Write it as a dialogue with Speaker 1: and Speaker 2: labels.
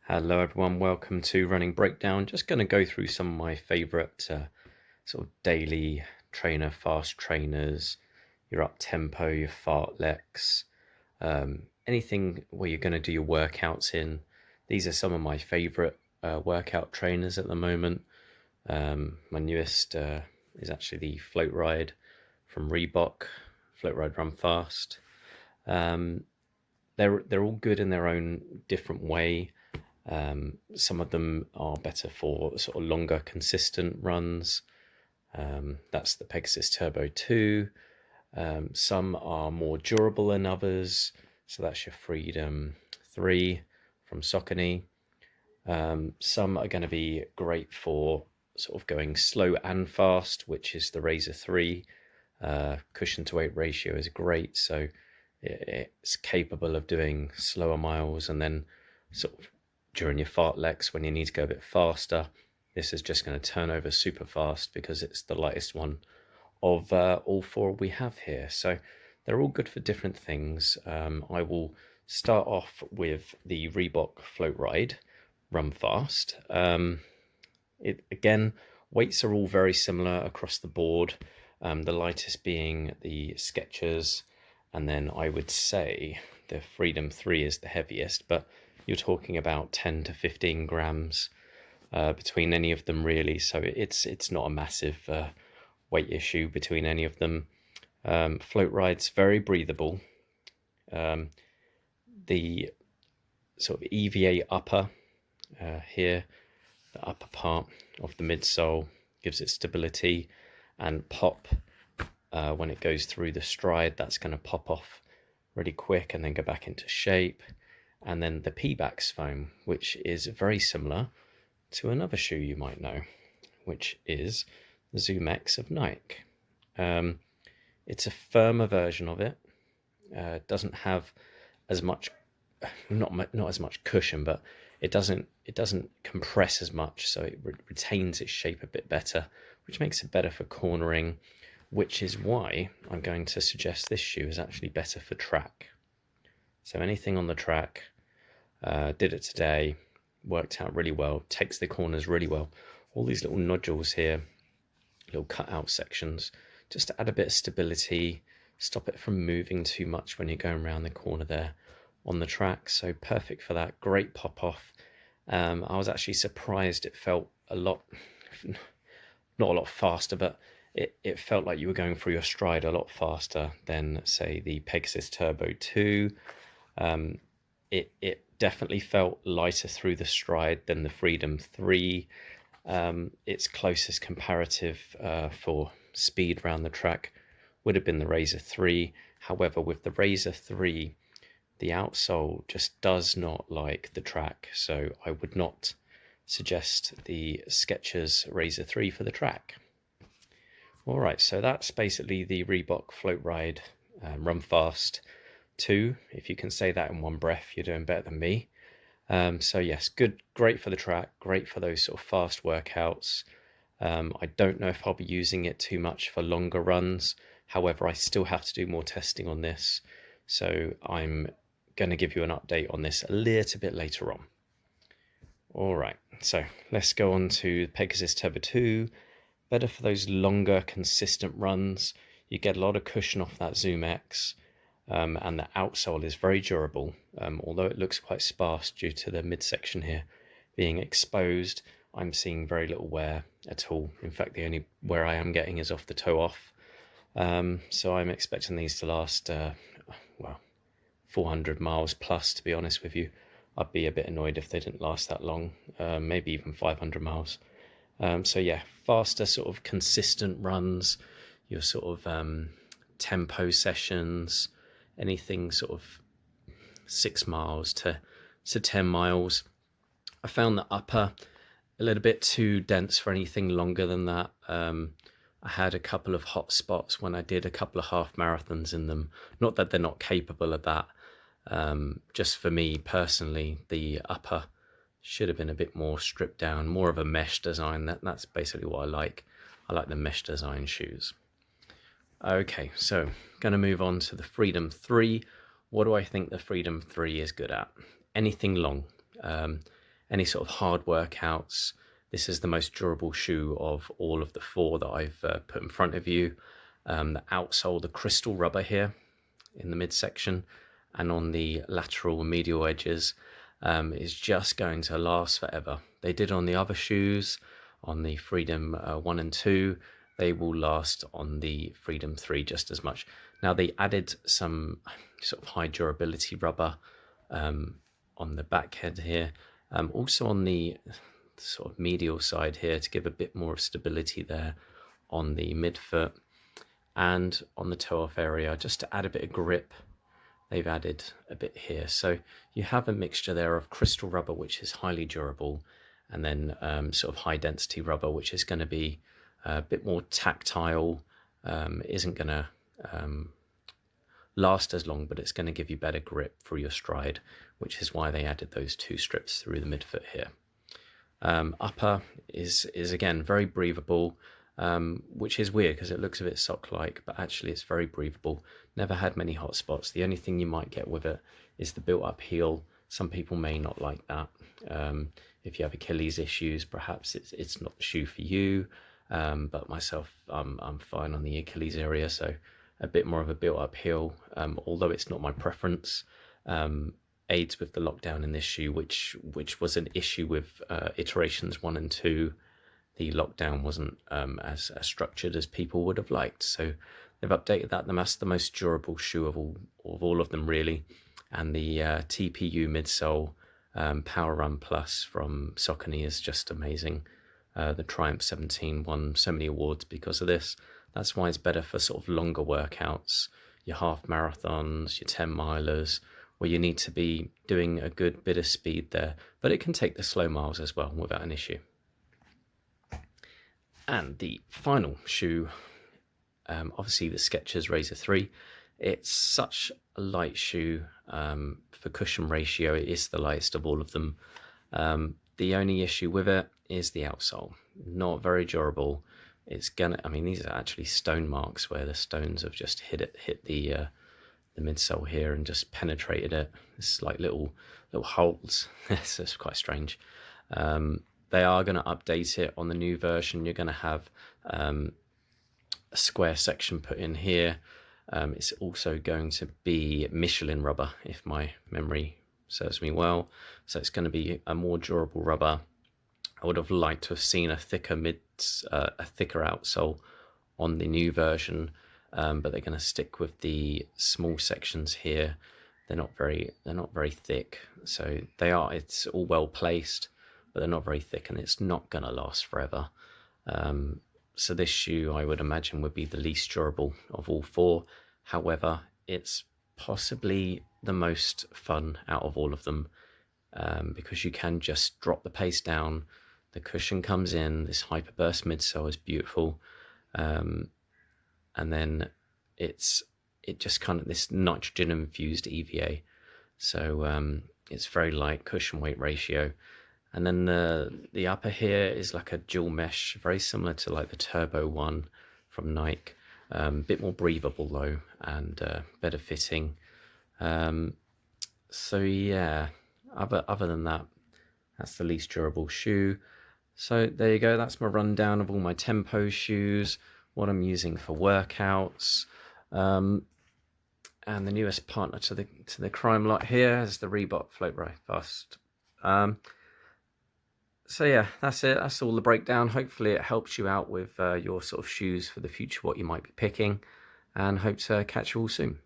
Speaker 1: Hello everyone, welcome to Running Breakdown. Just going to go through some of my favourite sort of daily fast trainers, your up tempo, your fartleks, anything where you're going to do your workouts in. These are some of my favourite workout trainers at the moment. My newest is actually the floatride from Reebok, floatride Run Fast. Um, they're all good in their own different way. Some of them are better for sort of longer, consistent runs. That's the Pegasus Turbo 2. Some are more durable than others. So that's your Freedom 3 from Saucony. Some are going to be great for sort of going slow and fast, which is the Razor 3. Cushion to weight ratio is great. So it's capable of doing slower miles and then sort of during your fartleks when you need to go a bit faster. This is just going to turn over super fast because it's the lightest one of all four we have here. So they're all good for different things. I will start off with the Reebok Floatride Run Fast. Again, weights are all very similar across the board. The lightest being the Skechers, and then I would say the Freedom 3 is the heaviest, but you're talking about 10 to 15 grams between any of them really, so it's not a massive weight issue between any of them. Floatride's very breathable. The sort of EVA upper here, the upper part of the midsole, gives it stability and pop. When it goes through the stride, that's going to pop off really quick and then go back into shape. And then the Pebax foam, which is very similar to another shoe you might know, which is the Zoom X of Nike. It's a firmer version of it. Doesn't have as much, not as much cushion, but it doesn't compress as much, so it retains its shape a bit better, which makes it better for cornering, which is why I'm going to suggest this shoe is actually better for track. So anything on the track, did it today, worked out really well, takes the corners really well. All these little nodules here, little cutout sections, just to add a bit of stability, stop it from moving too much when you're going around the corner there on the track. So perfect for that, great pop off. I was actually surprised it felt a lot, not a lot faster, but it felt like you were going through your stride a lot faster than, say, the Pegasus Turbo 2. It definitely felt lighter through the stride than the Freedom 3. Its closest comparative for speed around the track would have been the Razor 3. However, with the Razor 3, the outsole just does not like the track, so I would not suggest the Skechers Razor 3 for the track. All right, so that's basically the Reebok Floatride Run Fast 2. If you can say that in one breath, you're doing better than me. So yes, great for the track, great for those sort of fast workouts. I don't know if I'll be using it too much for longer runs. However, I still have to do more testing on this. So I'm going to give you an update on this a little bit later on. All right, so let's go on to Pegasus Turbo 2. Better for those longer, consistent runs. You get a lot of cushion off that Zoom X. And the outsole is very durable, although it looks quite sparse due to the midsection here being exposed. I'm seeing very little wear at all. In fact, the only wear I am getting is off the toe off. So I'm expecting these to last, 400 miles plus, to be honest with you. I'd be a bit annoyed if they didn't last that long, maybe even 500 miles. So yeah, faster sort of consistent runs, your sort of tempo sessions, anything sort of 6 miles to 10 miles. I found the upper a little bit too dense for anything longer than that. I had a couple of hot spots when I did a couple of half marathons in them. Not that they're not capable of that. Just for me personally, the upper should have been a bit more stripped down, more of a mesh design. That's basically what I like. I like the mesh design shoes. Okay, so going to move on to the Freedom 3. What do I think the Freedom 3 is good at? Anything long. any sort of hard workouts, this is the most durable shoe of all of the 4 that I've put in front of you. The outsole, the crystal rubber here in the midsection and on the lateral and medial edges is just going to last forever. They did on the other shoes, on the Freedom 1 and 2. They will last on the Freedom 3 just as much. Now they added some sort of high durability rubber on the back head here, also on the sort of medial side here to give a bit more of stability there on the midfoot, and on the toe off area just to add a bit of grip. They've added a bit here, so you have a mixture there of crystal rubber, which is highly durable, and then sort of high density rubber, which is going to be a bit more tactile, isn't going to last as long, but it's going to give you better grip for your stride, which is why they added those 2 strips through the midfoot here. Upper is again very breathable, which is weird because it looks a bit sock-like, but actually it's very breathable. Never had many hot spots. The only thing you might get with it is the built-up heel. Some people may not like that. If you have Achilles issues, perhaps it's not the shoe for you. But myself, I'm fine on the Achilles area, so a bit more of a built-up heel, although it's not my preference. Aids with the lockdown in this shoe, which was an issue with iterations 1 and 2. The lockdown wasn't as structured as people would have liked, so they've updated that. That's the most durable shoe of all of them, really. And the TPU midsole Power Run Plus from Saucony is just amazing. The Triumph 17 won so many awards because of this. That's why it's better for sort of longer workouts, your half marathons, your 10 milers, where you need to be doing a good bit of speed there, but it can take the slow miles as well without an issue. And the final shoe, obviously the Skechers Razor 3. It's such a light shoe. For cushion ratio, it is the lightest of all of them. The only issue with it is the outsole. Not very durable. It's gonna, I mean, these are actually stone marks where the stones have just hit the midsole here and just penetrated it. It's like little holes. So it's quite strange. They are going to update it on the new version. You're going to have a square section put in here. It's also going to be Michelin rubber, if my memory serves me well. So it's going to be a more durable rubber. I would have liked to have seen a thicker outsole on the new version, but they're going to stick with the small sections here. They're not very thick, so it's all well placed, but they're not very thick, and it's not going to last forever. So this shoe, I would imagine, would be the least durable of all 4. However, it's possibly the most fun out of all of them, because you can just drop the pace down. The cushion comes in. This hyperburst midsole is beautiful, and then it just kind of this nitrogen infused EVA. So it's very light cushion weight ratio. And then the upper here is like a dual mesh, very similar to like the Turbo one from Nike. Bit more breathable though, and better fitting. So yeah, other than that, that's the least durable shoe. So there you go. That's my rundown of all my tempo shoes, what I'm using for workouts, and the newest partner to the crime lot here is the Reebok floatride Fast. So yeah, that's it. That's all the breakdown. Hopefully it helps you out with your sort of shoes for the future, what you might be picking, and hope to catch you all soon.